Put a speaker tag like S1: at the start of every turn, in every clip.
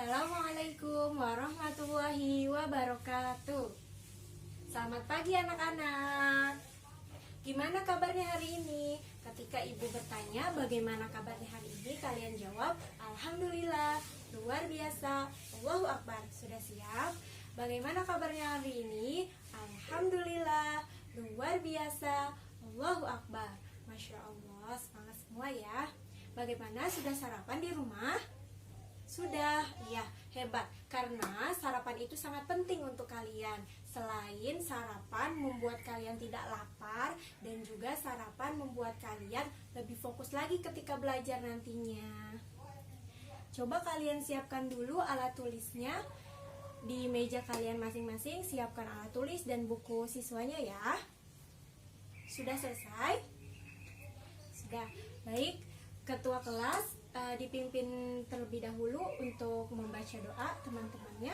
S1: Assalamualaikum warahmatullahi wabarakatuh. Selamat pagi anak-anak. Gimana kabarnya hari ini? Ketika ibu bertanya bagaimana kabarnya hari ini, kalian jawab alhamdulillah, luar biasa, Allahu Akbar. Sudah siap? Bagaimana kabarnya hari ini? Alhamdulillah, luar biasa, Allahu Akbar. Masya Allah, semangat semua ya. Bagaimana, sudah sarapan di rumah? Sudah, ya, hebat. Karena sarapan itu sangat penting untuk kalian. Selain sarapan membuat kalian tidak lapar, dan juga sarapan membuat kalian lebih fokus lagi ketika belajar nantinya. Coba kalian siapkan dulu alat tulisnya di meja kalian masing-masing. Siapkan alat tulis dan buku siswanya ya. Sudah selesai? Sudah. Baik, ketua kelas dipimpin terlebih dahulu untuk membaca doa teman-temannya.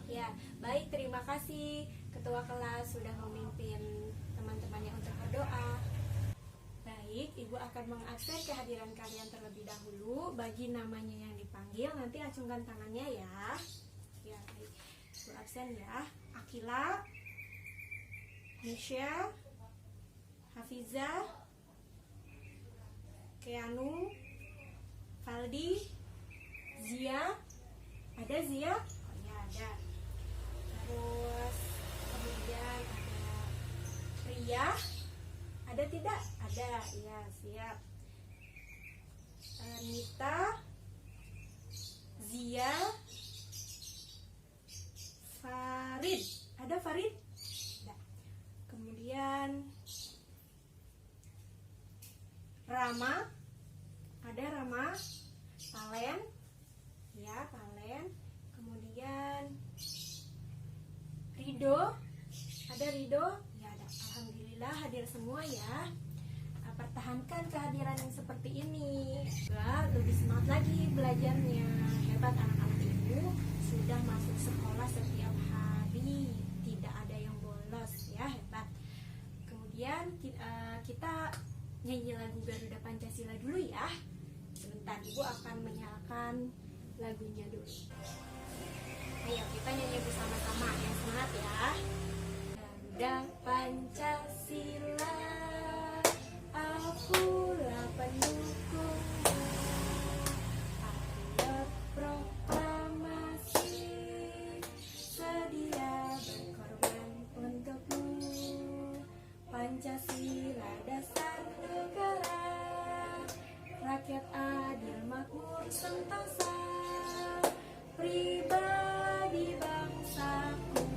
S1: Ya, baik, terima kasih ketua kelas sudah memimpin teman-temannya untuk berdoa. Baik, ibu akan mengabsen kehadiran kalian terlebih dahulu. Bagi namanya yang dipanggil, nanti acungkan tangannya ya. Ya, baik. Ibu absen ya. Akila, Michelle, Hafiza, Keanu, Faldi, Zia. Ada Zia? Oh ya, ada. Terus kemudian ada Ria. Ada tidak? Ada. Ya, siap. Nita, Zia, Farid. Ada Farid? Ada. Kemudian Rama, ada Rama, Palen, ya Palen. Kemudian Rido, ada Rido, ya ada. Alhamdulillah hadir semua ya. Pertahankan kehadiran yang seperti ini. Lebih semangat lagi belajarnya. Hebat anak-anak ibu, sudah masuk sekolah setiap hari, tidak ada yang bolos ya, hebat. Kemudian kita nyanyi lagu Garuda Pancasila dulu ya. Sebentar, ibu akan menyalakan lagunya dulu. Ayo kita nyanyi bersama-sama ya, semangat ya. Garuda Pancasila, akulah pendukungmu. Patriot proklamasi, sedia berkorban untukmu. Pancasila dasar negara, rakyat adil makmur sentosa, pribadi bangsaku.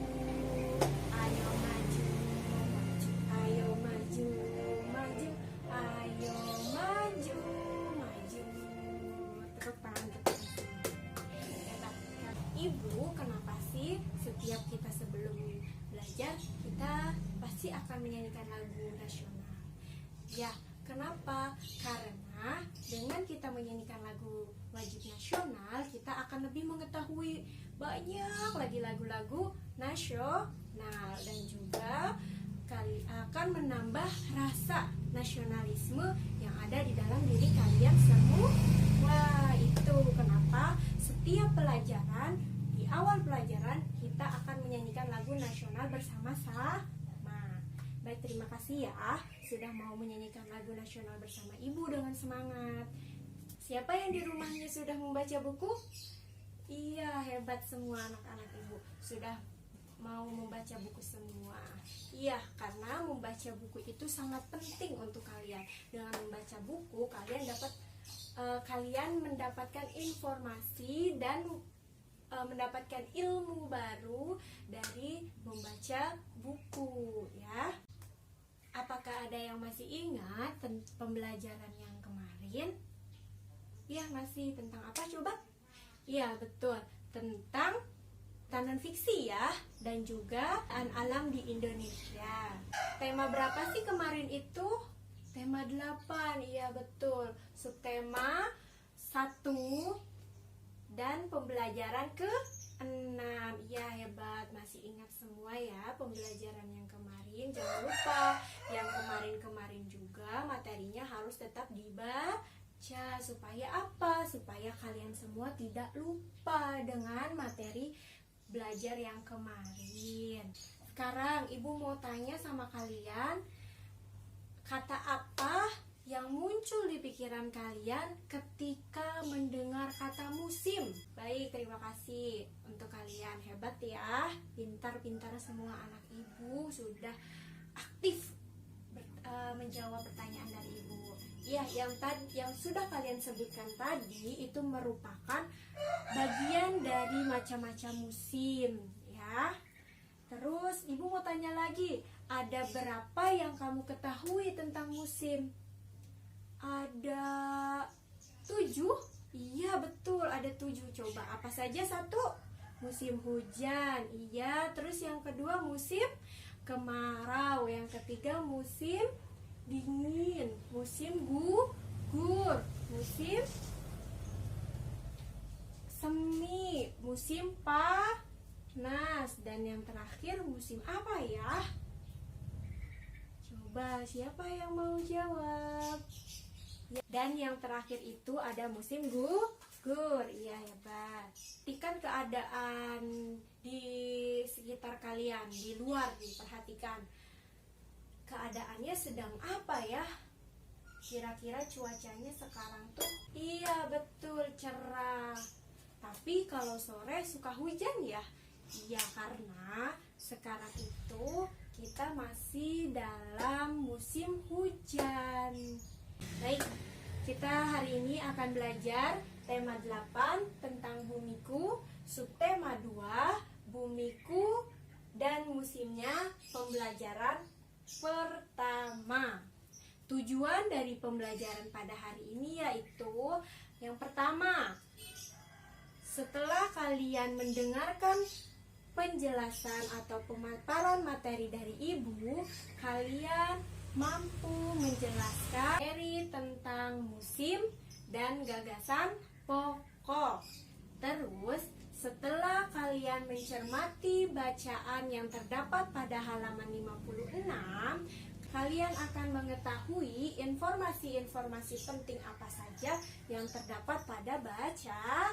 S1: Ayo maju, maju, ayo maju, maju, ayo maju, maju. Tepuk tangan untuk Ibu, kenapa sih setiap kita sebelum belajar kita pasti akan menyanyikan lagu nasional? Ya, kenapa? Karena dengan kita menyanyikan lagu wajib nasional, kita akan lebih mengetahui banyak lagi lagu-lagu nasional, dan juga akan menambah rasa nasionalisme yang ada di dalam diri kalian semua. Wah, itu kenapa setiap pelajaran, di awal pelajaran kita akan menyanyikan lagu nasional bersama-sama. Baik, terima kasih ya sudah mau menyanyikan lagu nasional bersama ibu dengan semangat. Siapa yang di rumahnya sudah membaca buku? Iya, hebat semua anak-anak ibu sudah mau membaca buku semua. Iya, karena membaca buku itu sangat penting untuk kalian. Dengan membaca buku kalian mendapatkan informasi dan mendapatkan ilmu baru dari membaca buku ya. Apakah ada yang masih ingat pembelajaran yang kemarin? Ya, masih tentang apa coba? Ya, betul, tentang tanam fiksi ya, dan juga alam di Indonesia. Tema berapa sih kemarin itu? Tema 8, iya betul. Subtema 1 dan pembelajaran ke-6. Ya, hebat, masih ingat semua ya pembelajaran yang kemarin. Jangan lupa yang kemarin-kemarin juga materinya harus tetap dibaca. membaca. Supaya apa? Supaya kalian semua tidak lupa dengan materi belajar yang kemarin. Sekarang ibu mau tanya sama kalian, kata apa yang muncul di pikiran kalian ketika mendengar kata musim? Baik, terima kasih untuk kalian. Hebat ya, pintar-pintar semua anak ibu, sudah aktif menjawab pertanyaan dari ibu. Ya, yang sudah kalian sebutkan tadi itu merupakan bagian dari macam-macam musim, ya. Terus ibu mau tanya lagi, ada berapa yang kamu ketahui tentang musim? Ada 7? Iya betul, ada 7. Coba apa saja? 1, musim hujan. Iya, terus yang kedua musim kemarau. Yang ketiga musim dingin. Musim gugur. Musim semi. Musim panas. Dan yang terakhir musim apa ya? Coba siapa yang mau jawab? Dan yang terakhir itu ada musim gugur. Iya, hebat. Perhatikan keadaan di sekitar kalian, di luar, diperhatikan. Keadaannya sedang apa ya? Kira-kira cuacanya sekarang tuh? Iya, betul, cerah. Tapi kalau sore suka hujan ya? Iya, karena sekarang itu kita masih dalam musim hujan. Baik, kita hari ini akan belajar tema 8 tentang bumiku, subtema 2, bumiku dan musimnya, pembelajaran pertama. Tujuan dari pembelajaran pada hari ini yaitu yang pertama, setelah kalian mendengarkan penjelasan atau pemaparan materi dari ibu, kalian mampu menjelaskan materi tentang musim dan gagasan pokok. Terus, setelah kalian mencermati bacaan yang terdapat pada halaman 56, kalian akan mengetahui informasi-informasi penting apa saja yang terdapat pada bacaan.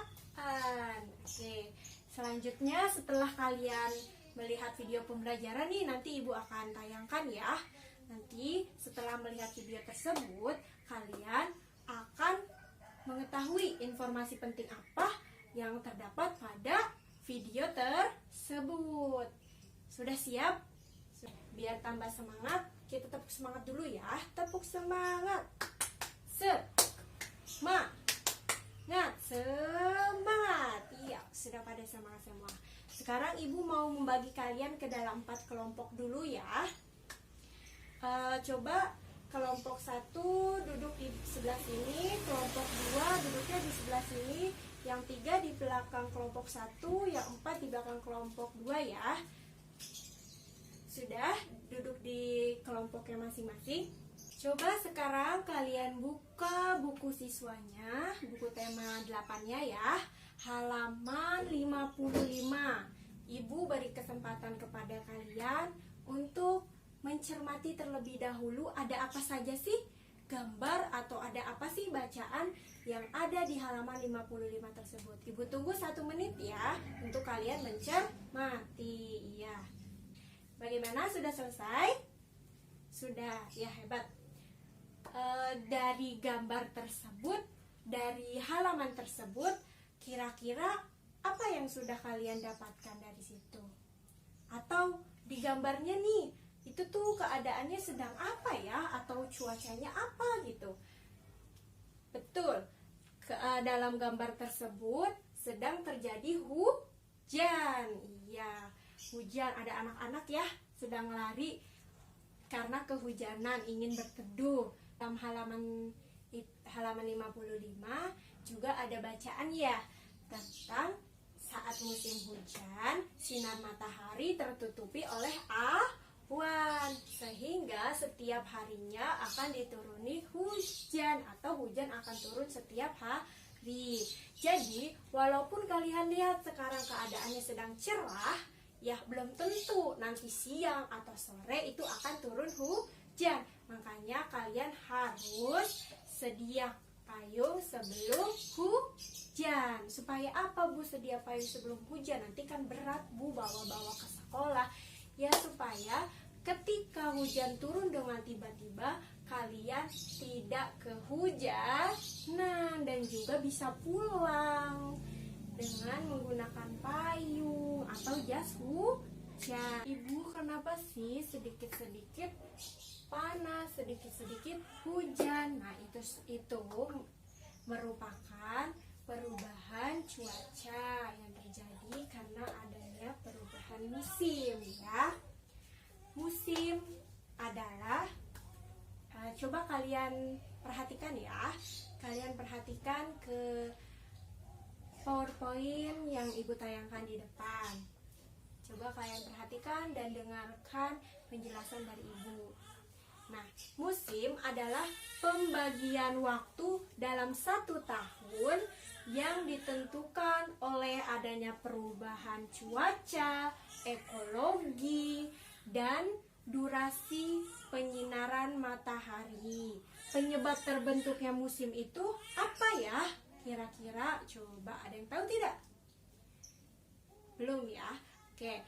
S1: Oke, selanjutnya setelah kalian melihat video pembelajaran nih, nanti ibu akan tayangkan ya. Nanti setelah melihat video tersebut, kalian akan mengetahui informasi penting apa yang terdapat pada video tersebut. Sudah siap? Biar tambah semangat, kita tepuk semangat dulu ya. Tepuk semangat. Semangat. Iya, sudah pada semangat semua. Sekarang ibu mau membagi kalian ke dalam 4 kelompok dulu ya. Coba kelompok 1 duduk di sebelah sini, kelompok 2 duduknya di sebelah sini, yang 3 di belakang kelompok 1, yang 4 di belakang kelompok 2 ya. Sudah duduk di kelompoknya masing-masing. Coba sekarang kalian buka buku siswanya, buku tema 8-nya ya, halaman 55. Ibu beri kesempatan kepada kalian untuk mencermati terlebih dahulu ada apa saja sih gambar atau ada apa sih bacaan yang ada di halaman 55 tersebut. Ibu tunggu 1 menit ya untuk kalian mencermati ya. Bagaimana, sudah selesai? Sudah, ya hebat. Dari gambar tersebut, dari halaman tersebut, kira-kira apa yang sudah kalian dapatkan dari situ? Atau di gambarnya nih, itu tuh keadaannya sedang apa ya, atau cuacanya apa gitu. Betul, dalam gambar tersebut sedang terjadi hujan. Iya, hujan. Ada anak-anak ya sedang lari karena kehujanan, ingin berteduh. Dalam halaman 55 juga ada bacaan ya tentang saat musim hujan, sinar matahari tertutupi oleh awan, sehingga setiap harinya akan dituruni hujan atau hujan akan turun setiap hari. Jadi, walaupun kalian lihat sekarang keadaannya sedang cerah, ya belum tentu nanti siang atau sore itu akan turun hujan. Makanya kalian harus sedia payung sebelum hujan. Supaya apa Bu sedia payung sebelum hujan? Nanti kan berat Bu bawa-bawa ke sekolah. Ya supaya ketika hujan turun dengan tiba-tiba kalian tidak kehujanan dan juga bisa pulang dengan menggunakan payung atau jas hujan. Ibu, kenapa sih sedikit-sedikit panas, sedikit-sedikit hujan? Nah, itu merupakan perubahan cuaca yang terjadi karena adanya perubahan musim ya. Musim adalah coba kalian perhatikan ya. Kalian perhatikan ke PowerPoint yang Ibu tayangkan di depan. Coba kalian perhatikan dan dengarkan penjelasan dari Ibu. Nah, musim adalah pembagian waktu dalam satu tahun yang ditentukan oleh adanya perubahan cuaca, ekologi, dan durasi penyinaran matahari. Penyebab terbentuknya musim itu apa ya? Kira-kira coba ada yang tahu tidak? Belum ya? Oke,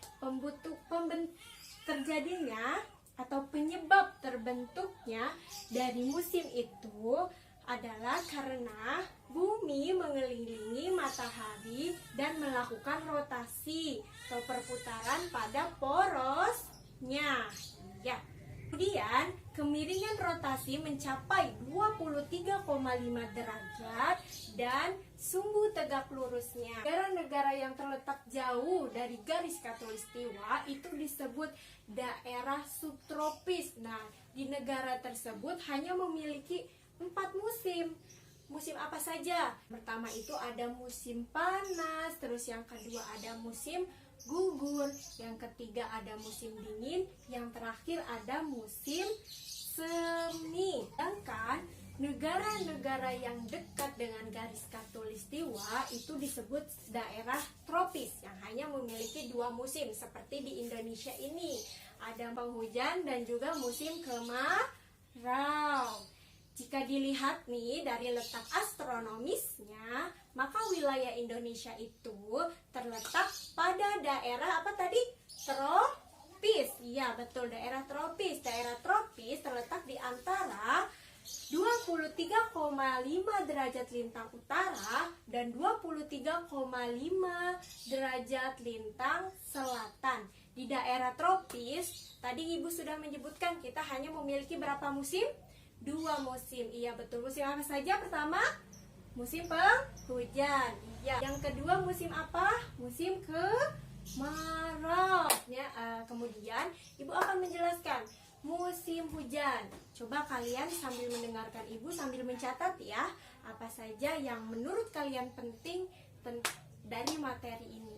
S1: terjadinya atau penyebab terbentuknya dari musim itu adalah karena bumi mengelilingi matahari dan melakukan rotasi atau perputaran pada porosnya. Ya. Kemudian, kemiringan rotasi mencapai 23,5 derajat dan sumbu tegak lurusnya. Negara-negara yang terletak jauh dari garis khatulistiwa itu disebut daerah subtropis. Nah, di negara tersebut hanya memiliki 4 musim. Musim apa saja? Pertama itu ada musim panas, terus yang kedua ada musim gugur, yang ketiga ada musim dingin, yang terakhir ada musim semi. Sedangkan negara-negara yang dekat dengan garis khatulistiwa itu disebut daerah tropis yang hanya memiliki 2 musim seperti di Indonesia ini. Ada penghujan dan juga musim kemarau. Jika dilihat nih dari letak astronomisnya, maka wilayah Indonesia itu terletak pada daerah apa tadi? Tropis. Iya, betul, daerah tropis. Daerah tropis terletak di antara 23,5 derajat lintang utara dan 23,5 derajat lintang selatan. Di daerah tropis, tadi Ibu sudah menyebutkan kita hanya memiliki berapa musim? 2 musim. Iya, betul. Musim apa saja? Pertama, musim penghujan. Iya. Yang kedua musim apa? Musim kemarau. Ya, kemudian Ibu akan menjelaskan musim hujan. Coba kalian sambil mendengarkan Ibu sambil mencatat ya, apa saja yang menurut kalian penting dari materi ini.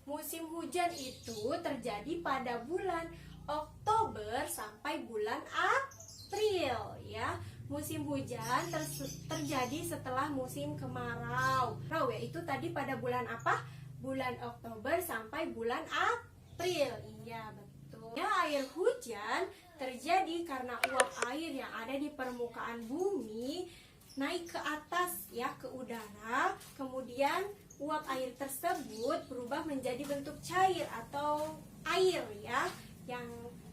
S1: Musim hujan itu terjadi pada bulan Oktober sampai bulan April ya. Musim hujan terjadi setelah musim kemarau. Yaitu tadi pada bulan apa? Bulan Oktober sampai bulan April. Iya, betul. Ya, air hujan terjadi karena uap air yang ada di permukaan bumi naik ke atas ya, ke udara. Kemudian uap air tersebut berubah menjadi bentuk cair atau air ya, yang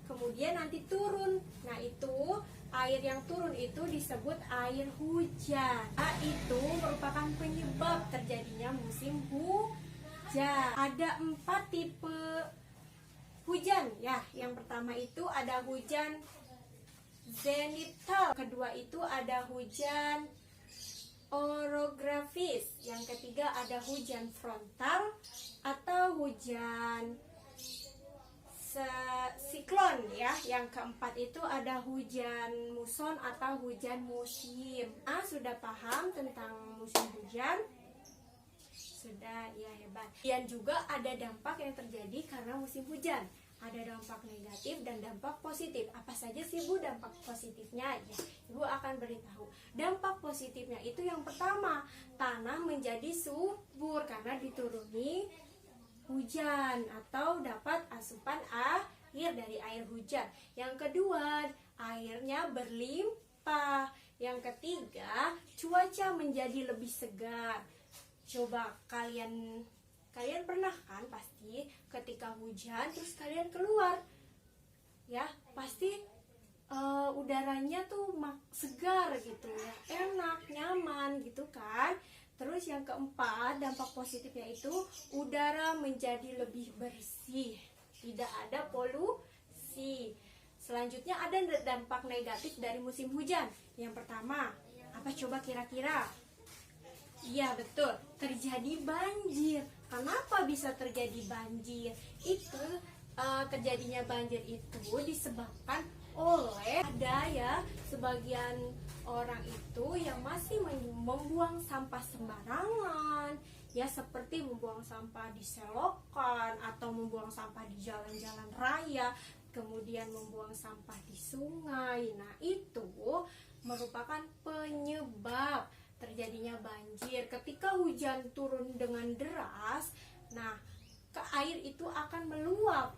S1: kemudian nanti turun. Nah, itu air yang turun itu disebut air hujan. Nah, itu merupakan penyebab terjadinya musim hujan. Ada 4 tipe hujan ya. Yang pertama itu ada hujan zenital, kedua itu ada hujan orografis, yang ketiga ada hujan frontal atau hujan siklon ya. Yang keempat itu ada hujan muson atau hujan musim. Sudah paham tentang musim hujan? Sudah, ya, hebat. Dan juga ada dampak yang terjadi karena musim hujan. Ada dampak negatif dan dampak positif. Apa saja sih Bu dampak positifnya? Ya, Ibu akan beritahu. Dampak positifnya itu yang pertama, tanah menjadi subur karena dituruni hujan atau dapat asupan air dari air hujan. Yang kedua, airnya berlimpah apa? Yang ketiga, cuaca menjadi lebih segar. Coba kalian pernah kan pasti ketika hujan terus kalian keluar, ya pasti udaranya tuh segar gitu ya, enak, nyaman gitu kan. Terus yang keempat, dampak positifnya itu udara menjadi lebih bersih, tidak ada polusi. Selanjutnya ada dampak negatif dari musim hujan. Yang pertama, apa coba kira-kira? Iya betul, terjadi banjir. Kenapa bisa terjadi banjir? Itu terjadinya banjir itu disebabkan oleh ada ya sebagian orang itu yang masih membuang sampah sembarangan, ya seperti membuang sampah di selokan atau membuang sampah di jalan-jalan raya, kemudian membuang sampah di sungai. Nah itu merupakan penyebab terjadinya banjir. Ketika hujan turun dengan deras, nah air itu akan meluap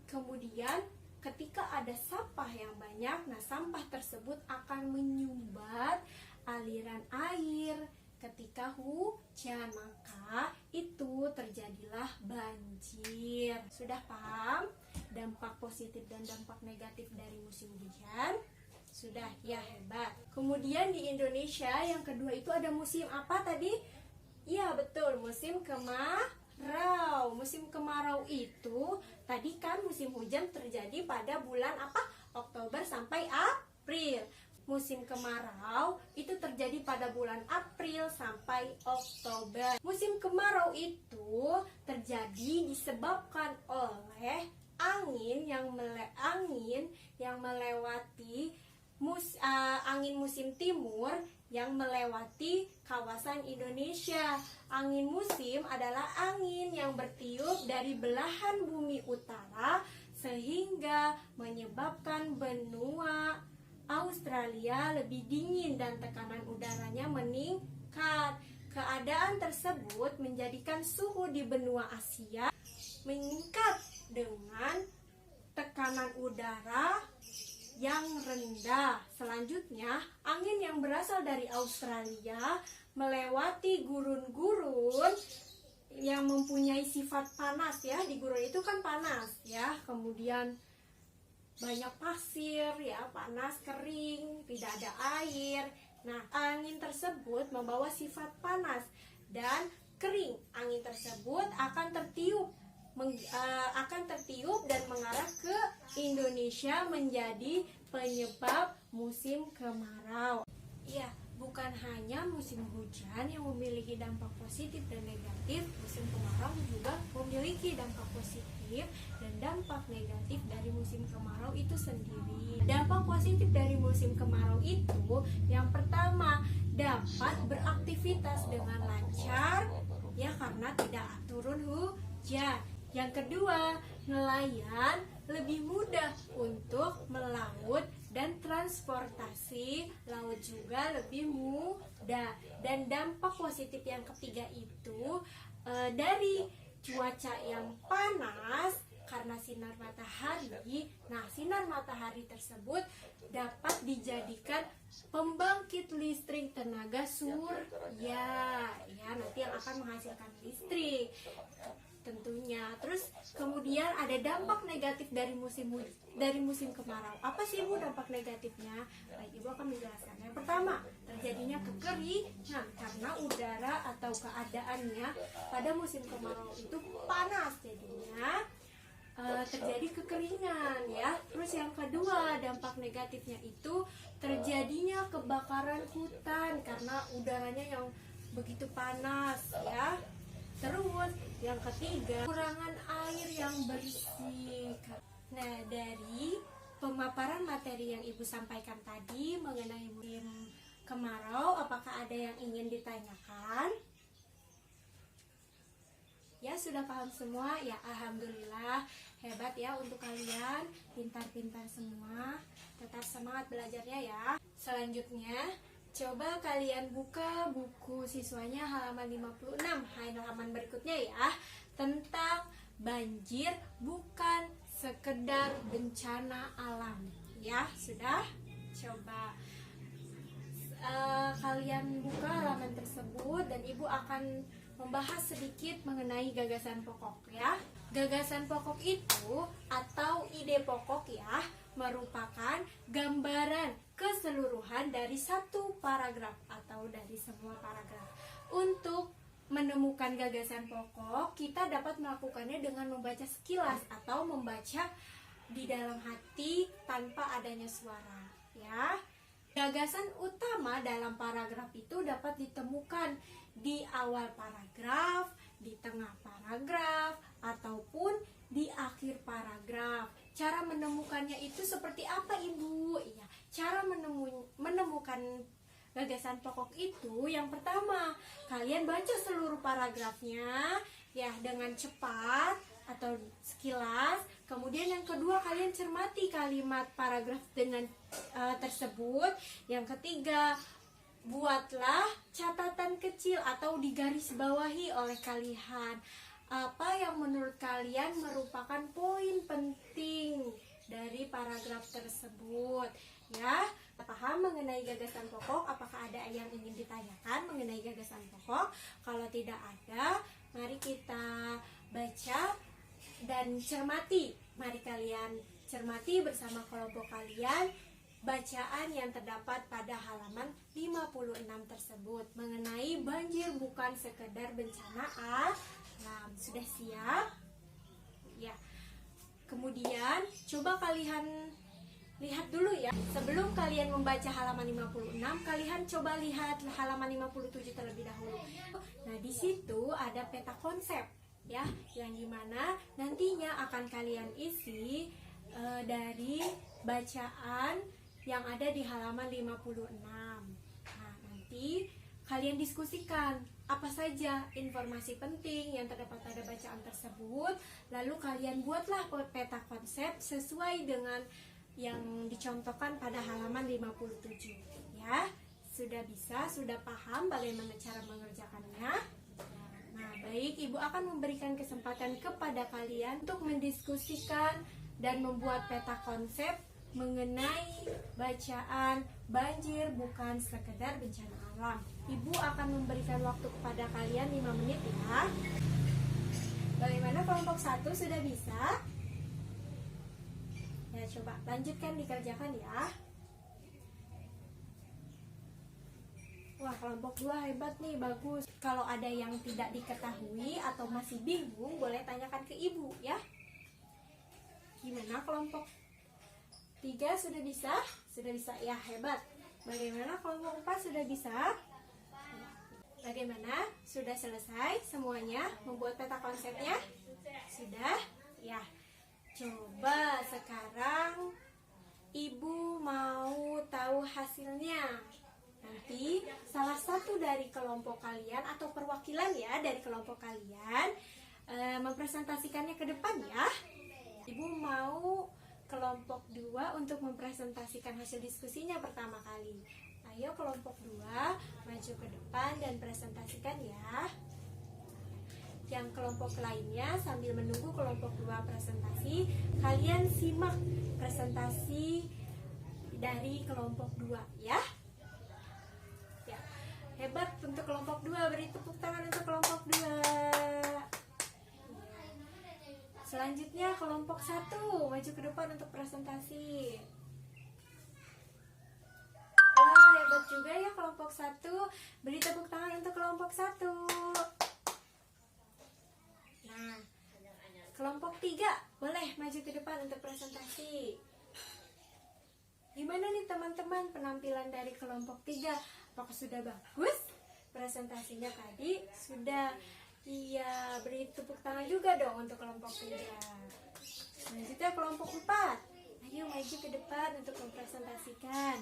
S1: kemudian ketika ada sampah yang banyak, nah sampah tersebut akan menyumbat aliran air. Ketika hujan, maka itu terjadilah banjir. Sudah paham dampak positif dan dampak negatif dari musim hujan? Sudah, ya hebat. Kemudian di Indonesia yang kedua itu ada musim apa tadi? Ya betul, musim kemarau. Musim kemarau itu tadi kan musim hujan terjadi pada bulan apa? Oktober sampai April. Musim kemarau itu terjadi pada bulan April sampai Oktober. Musim kemarau itu terjadi disebabkan oleh angin yang melewati angin musim timur yang melewati kawasan Indonesia. Angin musim adalah angin yang bertiup dari belahan bumi utara sehingga menyebabkan benua Australia lebih dingin dan tekanan udaranya meningkat. Keadaan tersebut menjadikan suhu di benua Asia meningkat dengan tekanan udara yang rendah. Selanjutnya, angin yang berasal dari Australia melewati gurun-gurun yang mempunyai sifat panas ya. Di gurun itu kan panas ya. Kemudian banyak pasir ya, panas, kering, tidak ada air. Nah, angin tersebut membawa sifat panas dan kering. Angin tersebut akan tertiup dan mengarah ke Indonesia menjadi penyebab musim kemarau. Iya, bukan hanya musim hujan yang memiliki dampak positif dan negatif, musim kemarau juga memiliki dampak positif dan dampak negatif dari musim kemarau itu sendiri. Dampak positif dari musim kemarau itu yang pertama, dapat beraktivitas dengan lancar ya karena tidak turun hujan. Yang kedua, nelayan lebih mudah untuk melaut dan transportasi laut juga lebih mudah. Dan dampak positif yang ketiga itu dari cuaca yang panas karena sinar matahari. Nah, sinar matahari tersebut dapat dijadikan pembangkit listrik tenaga surya ya, nanti yang akan menghasilkan listrik tentunya. Terus kemudian ada dampak negatif dari musim kemarau. Apa sih Bu dampak negatifnya? Baik, Ibu akan menjelaskan. Yang pertama, terjadinya kekeringan karena udara atau keadaannya pada musim kemarau itu panas, jadinya terjadi kekeringan ya. Terus yang kedua, dampak negatifnya itu terjadinya kebakaran hutan karena udaranya yang begitu panas ya. Terus yang ketiga, kurangan air yang bersih. Nah, dari pemaparan materi yang Ibu sampaikan tadi mengenai musim kemarau, apakah ada yang ingin ditanyakan? Ya, sudah paham semua? Ya, alhamdulillah. Hebat ya untuk kalian, pintar-pintar semua. Tetap semangat belajarnya ya. Selanjutnya, coba kalian buka buku siswanya halaman 56, halaman berikutnya ya, tentang banjir bukan sekedar bencana alam. Ya, sudah? Coba kalian buka halaman tersebut dan Ibu akan membahas sedikit mengenai gagasan pokok ya. Gagasan pokok itu atau ide pokok ya merupakan gambaran keseluruhan dari satu paragraf atau dari semua paragraf. Untuk menemukan gagasan pokok, kita dapat melakukannya dengan membaca sekilas atau membaca di dalam hati tanpa adanya suara ya. Gagasan utama dalam paragraf itu dapat ditemukan di awal paragraf, di tengah paragraf, ataupun di akhir paragraf. Cara menemukannya itu seperti apa, Ibu? Iya, cara menemukan gagasan pokok itu yang pertama, kalian baca seluruh paragrafnya ya dengan cepat atau sekilas. Kemudian yang kedua, kalian cermati kalimat paragraf dengan tersebut. Yang ketiga, buatlah catatan kecil atau digarisbawahi oleh kalian apa yang menurut kalian merupakan poin penting dari paragraf tersebut ya. Paham mengenai gagasan pokok? Apakah ada yang ingin ditanyakan mengenai gagasan pokok? Kalau tidak ada, mari kita baca dan cermati. Mari kalian cermati bersama kelompok kalian bacaan yang terdapat pada halaman 56 tersebut mengenai banjir bukan sekedar bencana alam. Sudah siap? Ya. Kemudian coba kalian lihat dulu ya. Sebelum kalian membaca halaman 56, kalian coba lihat halaman 57 terlebih dahulu. Nah, di situ ada peta konsep ya, yang dimana nantinya akan kalian isi dari bacaan yang ada di halaman 56. Nah, nanti kalian diskusikan apa saja informasi penting yang terdapat pada bacaan tersebut. Lalu kalian buatlah peta konsep sesuai dengan yang dicontohkan pada halaman 57 ya. Sudah bisa, sudah paham bagaimana cara mengerjakannya? Nah, baik, Ibu akan memberikan kesempatan kepada kalian untuk mendiskusikan dan membuat peta konsep mengenai bacaan banjir bukan sekedar bencana alam. Ibu akan memberikan waktu kepada kalian 5 menit ya. Bagaimana kelompok 1 sudah bisa? Ya, coba lanjutkan dikerjakan ya. Wah, kelompok 2 hebat nih, bagus. Kalau ada yang tidak diketahui atau masih bingung, boleh tanyakan ke Ibu ya. Gimana kelompok 3 sudah bisa? Sudah bisa ya, hebat. Bagaimana kelompok 4 sudah bisa? Bagaimana? Sudah selesai semuanya membuat peta konsepnya? Sudah? Ya. Coba sekarang Ibu mau tahu hasilnya. Nanti salah satu dari kelompok kalian atau perwakilan ya dari kelompok kalian mempresentasikannya ke depan ya. Ibu mau kelompok 2 untuk mempresentasikan hasil diskusinya pertama kali. Ayo kelompok 2 maju ke depan dan presentasikan ya. Yang kelompok lainnya sambil menunggu kelompok 2 presentasi, kalian simak presentasi dari kelompok 2 ya. Ya. Hebat untuk kelompok 2, beri tepuk tangan untuk kelompok 2. Selanjutnya kelompok 1 maju ke depan untuk presentasi. Wah, hebat juga ya kelompok 1. Beri tepuk tangan untuk kelompok 1. Nah, kelompok 3 boleh maju ke depan untuk presentasi. Gimana nih teman-teman penampilan dari kelompok 3? Apakah sudah bagus? Presentasinya tadi sudah. Iya, beri tepuk tangan juga dong untuk kelompok 3. Selanjutnya kelompok 4. Ayo maju ke depan untuk mempresentasikan.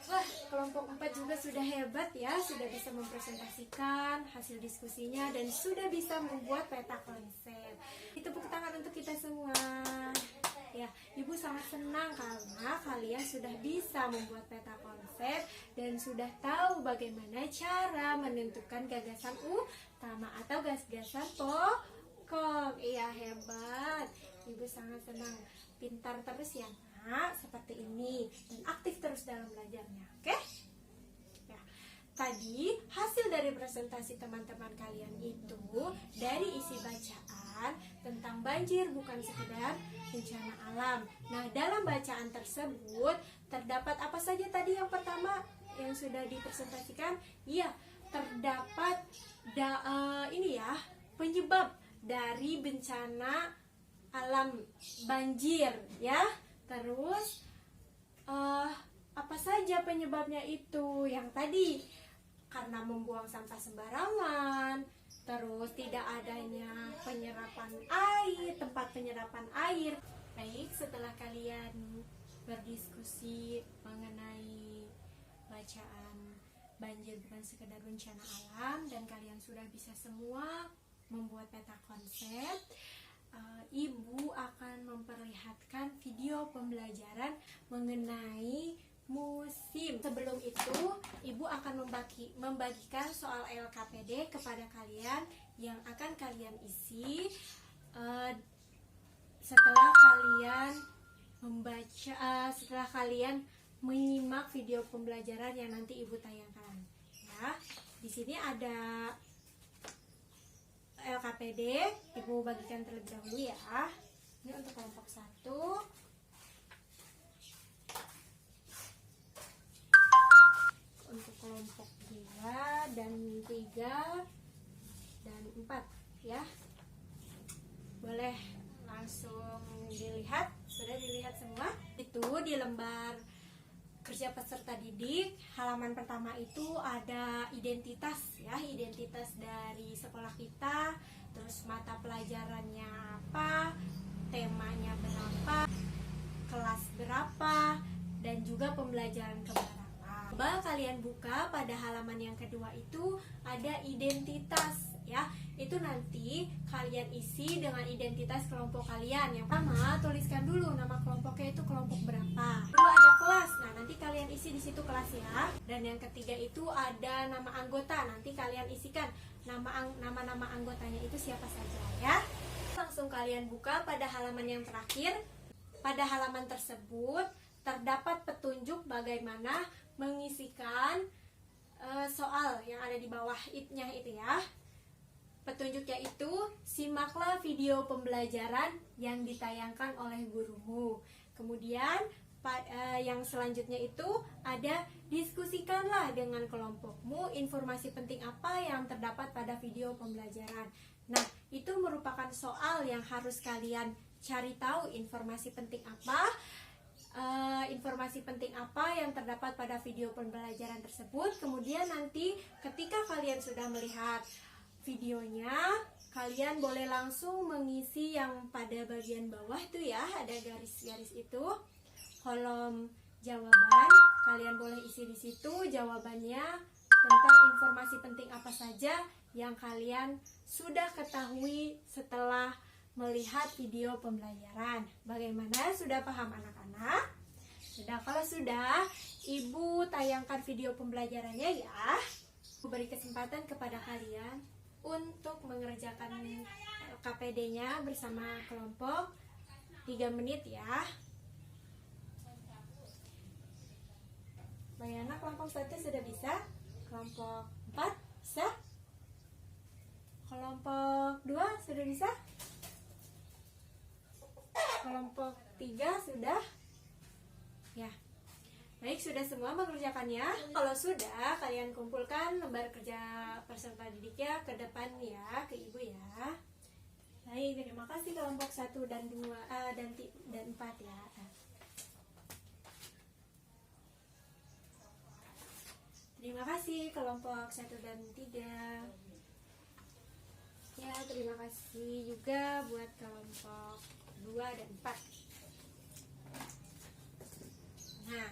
S1: Wah, kelompok 4 juga sudah hebat ya, sudah bisa mempresentasikan hasil diskusinya dan sudah bisa membuat peta konsep. Tepuk tangan untuk kita semua. Ya, Ibu sangat senang karena kalian sudah bisa membuat peta konsep dan sudah tahu bagaimana cara menentukan gagasan utama atau gagasan pokok. Iya, hebat. Ibu Ibu sangat senang. Pintar terus ya nak, seperti ini, dan aktif terus dalam belajarnya. Oke? Ya. Tadi hasil dari presentasi teman-teman kalian itu dari isi bacaan tentang banjir bukan sekedar bencana alam. Nah, dalam bacaan tersebut terdapat apa saja tadi yang pertama yang sudah dipresentasikan? Iya, terdapat penyebab dari bencana alam banjir ya. Terus apa saja penyebabnya itu? Yang tadi karena membuang sampah sembarangan, terus tidak adanya penyerapan air, tempat penyerapan air. Baik, setelah kalian berdiskusi mengenai bacaan banjir bukan sekedar bencana alam dan kalian sudah bisa semua membuat peta konsep, Ibu akan memperlihatkan video pembelajaran mengenai musim. Sebelum itu, Ibu akan membagikan soal LKPD kepada kalian yang akan kalian isi setelah kalian menyimak video pembelajaran yang nanti Ibu tayangkan. Ya, di sini ada LKPD, Ibu bagikan terlebih dahulu ya. Ini untuk kelompok 1. Untuk kelompok 2 dan 3 dan 4 ya. Boleh langsung dilihat, sudah dilihat semua. Itu di lembar kerja peserta didik, halaman pertama itu ada identitas ya, identitas dari sekolah kita, terus mata pelajarannya apa, temanya berapa, kelas berapa, dan juga pembelajaran keberapa. Coba kalian buka pada halaman yang kedua itu ada identitas ya. Itu nanti kalian isi dengan identitas kelompok kalian. Yang pertama, tuliskan dulu nama kelompoknya itu kelompok berapa. Kedua ada kelas. Nah, nanti kalian isi di situ kelas ya. Dan yang ketiga itu ada nama anggota. Nanti kalian isikan nama-nama anggotanya itu siapa saja ya. Langsung kalian buka pada halaman yang terakhir. Pada halaman tersebut terdapat petunjuk bagaimana mengisikan soal yang ada di bawah itnya itu ya. Petunjuknya itu, simaklah video pembelajaran yang ditayangkan oleh gurumu. Kemudian yang selanjutnya itu ada diskusikanlah dengan kelompokmu informasi penting apa yang terdapat pada video pembelajaran. Nah, itu merupakan soal yang harus kalian cari tahu informasi penting apa. Informasi penting apa yang terdapat pada video pembelajaran tersebut. Kemudian nanti ketika kalian sudah melihat videonya, kalian boleh langsung mengisi yang pada bagian bawah itu ya, ada garis-garis itu, kolom jawaban. Kalian boleh isi di situ jawabannya tentang informasi penting apa saja yang kalian sudah ketahui setelah melihat video pembelajaran. Bagaimana? Sudah paham anak-anak? Sudah. Kalau sudah, Ibu tayangkan video pembelajarannya ya. Ibu beri kesempatan kepada kalian untuk mengerjakan KPD-nya bersama kelompok 3 menit ya. Bayana kelompok 1 sudah bisa? Kelompok 4 bisa? Kelompok 2 sudah bisa? Kelompok 3 sudah? Ya. Baik, sudah semua mengerjakannya? Kalau sudah, kalian kumpulkan lembar kerja peserta didiknya ke depan ya, ke Ibu ya. Baik, terima kasih kelompok 1 dan 2 dan 4 ya. Terima kasih kelompok 1 dan 3. Ya, terima kasih juga buat kelompok 2 dan 4. Nah,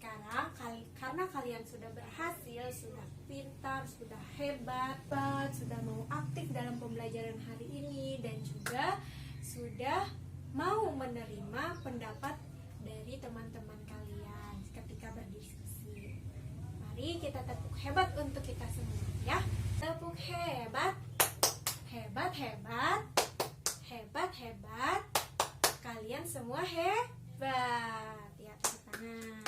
S1: sekarang karena kalian sudah berhasil, sudah pintar, sudah hebat, sudah mau aktif dalam pembelajaran hari ini, dan juga sudah mau menerima pendapat dari teman-teman kalian ketika berdiskusi. Mari kita tepuk hebat untuk kita semua ya. Tepuk hebat. Hebat, hebat. Hebat, hebat. semua hebat. Ya, tepuk tangan.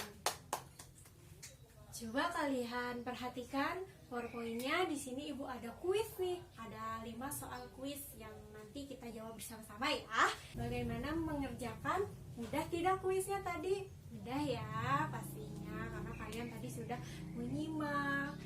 S1: Coba kalian perhatikan PowerPoint-nya. Di sini Ibu ada kuis nih. Ada 5 soal kuis yang nanti kita jawab bersama-sama ya. Bagaimana mengerjakan? Mudah tidak kuisnya tadi? Mudah ya pastinya, karena kalian tadi sudah menyimak,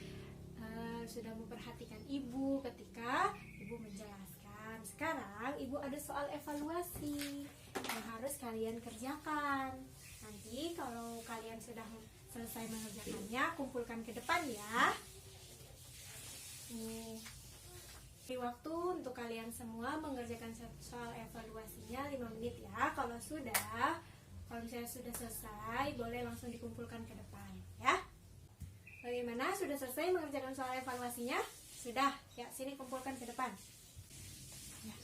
S1: sudah memperhatikan Ibu ketika Ibu menjelaskan. Sekarang Ibu ada soal evaluasi yang harus kalian kerjakan. Nanti kalau kalian sudah selesai mengerjakannya, kumpulkan ke depan ya. Di waktu untuk kalian semua mengerjakan soal evaluasinya 5 menit ya. Kalau misalnya sudah selesai, boleh langsung dikumpulkan ke depan ya. Bagaimana? Sudah selesai mengerjakan soal evaluasinya? Sudah, ya sini kumpulkan ke depan ya.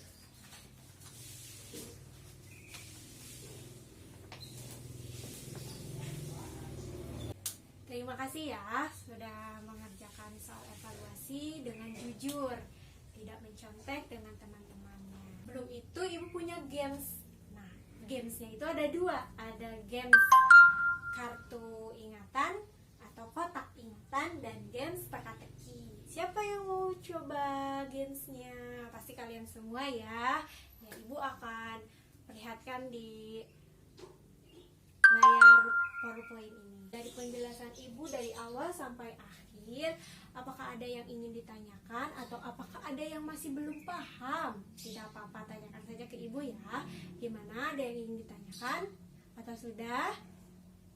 S1: Terima kasih ya sudah mengerjakan soal evaluasi dengan jujur, tidak mencontek dengan teman-temannya. Belum itu Ibu punya games. Nah, gamesnya itu ada 2. Ada games kartu ingatan atau kotak ingatan dan games teka-teki. Siapa yang mau coba gamesnya? Pasti kalian semua ya. Ya, Ibu akan perlihatkan di layar PowerPoint ini. Dari penjelasan Ibu dari awal sampai akhir, apakah ada yang ingin ditanyakan atau apakah ada yang masih belum paham? Tidak apa-apa, tanyakan saja ke Ibu ya. Gimana, ada yang ingin ditanyakan? Atau sudah?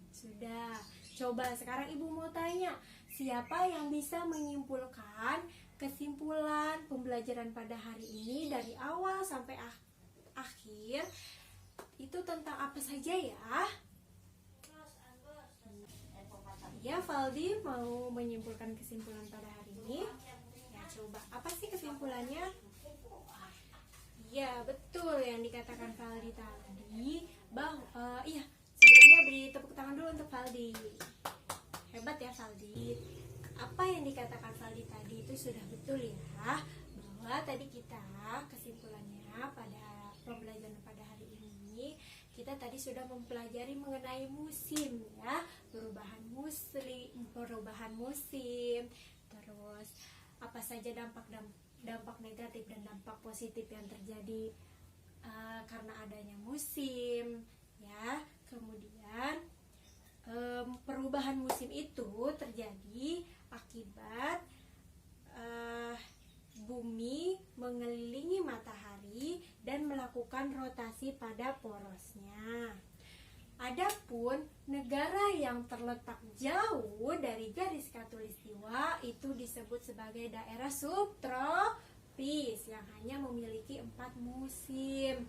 S1: Sudah. Coba sekarang Ibu mau tanya, siapa yang bisa menyimpulkan kesimpulan pembelajaran pada hari ini dari awal sampai akhir? Itu tentang apa saja ya? Ya, Valdi mau menyimpulkan kesimpulan pada hari ini. Ya, coba apa sih kesimpulannya? Ya, betul yang dikatakan Valdi tadi. Sebelumnya beri tepuk tangan dulu untuk Valdi. Hebat ya Valdi. Apa yang dikatakan Valdi tadi itu sudah betul ya. Bahwa tadi kita kesimpulannya pada pembelajaran pada hari ini, kita tadi sudah mempelajari mengenai musim ya, perubahan musim, terus apa saja dampak negatif dan dampak positif yang terjadi karena adanya musim ya. Kemudian perubahan musim itu terjadi akibat bumi mengelilingi matahari dan melakukan rotasi pada porosnya. Adapun negara yang terletak jauh dari garis khatulistiwa itu disebut sebagai daerah subtropis yang hanya memiliki 4 musim,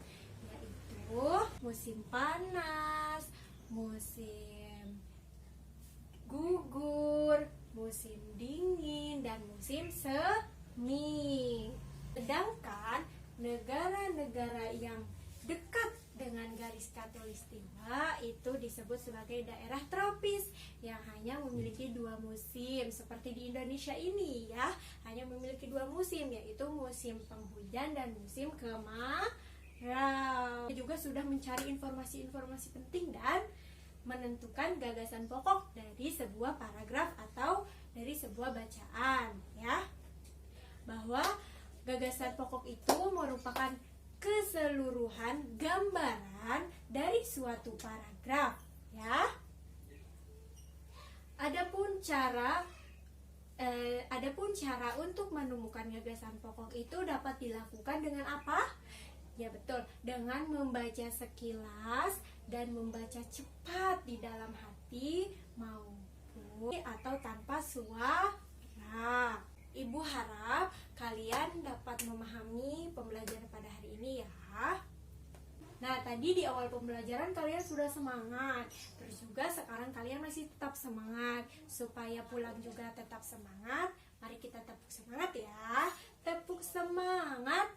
S1: yaitu musim panas, musim gugur, musim dingin, dan musim semi. Sedangkan negara-negara yang dekat dengan garis khatulistiwa itu disebut sebagai daerah tropis yang hanya memiliki 2 musim, seperti di Indonesia ini ya, hanya memiliki 2 musim, yaitu musim penghujan dan musim kemarau. Juga sudah mencari informasi-informasi penting dan menentukan gagasan pokok dari sebuah paragraf atau dari sebuah bacaan ya, bahwa gagasan pokok itu merupakan keseluruhan gambaran dari suatu paragraf ya. Adapun cara untuk menemukan gagasan pokok itu dapat dilakukan dengan apa? Ya betul, dengan membaca sekilas dan membaca cepat di dalam hati maupun atau tanpa suara. Ibu harap kalian dapat memahami pembelajaran pada hari ini ya. Nah, tadi di awal pembelajaran kalian sudah semangat. Terus juga sekarang kalian masih tetap semangat. Supaya pulang juga tetap semangat, mari kita tepuk semangat ya. Tepuk semangat.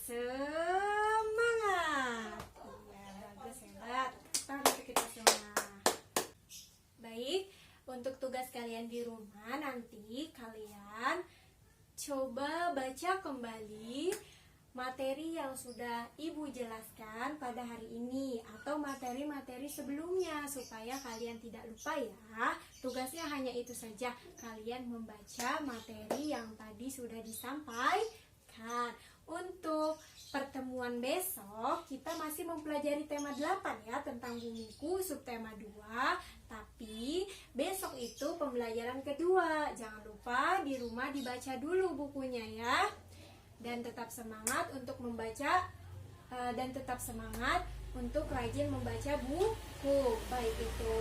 S1: Semangat. Iya, bagus, hebat. Tangan untuk kita semua. Baik, untuk tugas kalian di rumah nanti kalian coba baca kembali materi yang sudah Ibu jelaskan pada hari ini atau materi-materi sebelumnya supaya kalian tidak lupa ya. Tugasnya hanya itu saja, kalian membaca materi yang tadi sudah disampaikan. Untuk pertemuan besok kita masih mempelajari tema 8 ya, tentang bumiku subtema 2. Tapi besok itu pembelajaran kedua. Jangan lupa di rumah dibaca dulu bukunya ya. Dan tetap semangat untuk membaca dan tetap semangat untuk rajin membaca buku, baik itu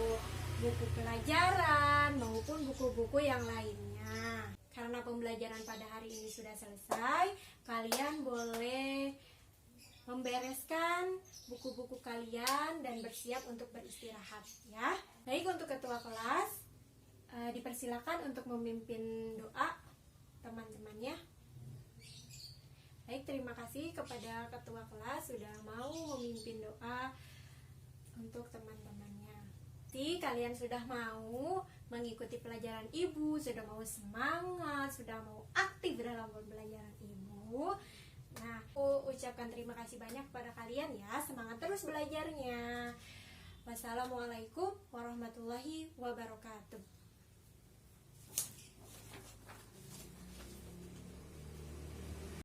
S1: buku pelajaran maupun buku-buku yang lainnya. Karena pembelajaran pada hari ini sudah selesai, kalian boleh membereskan buku-buku kalian dan bersiap untuk beristirahat ya. Baik, untuk ketua kelas dipersilakan untuk memimpin doa teman-temannya. Baik, terima kasih kepada ketua kelas sudah mau memimpin doa untuk teman-temannya. Jadi kalian sudah mau mengikuti pelajaran Ibu, sudah mau semangat, sudah mau aktif dalam pembelajaran Ibu. Nah, aku ucapkan terima kasih banyak kepada kalian ya. Semangat terus belajarnya. Wassalamualaikum warahmatullahi wabarakatuh.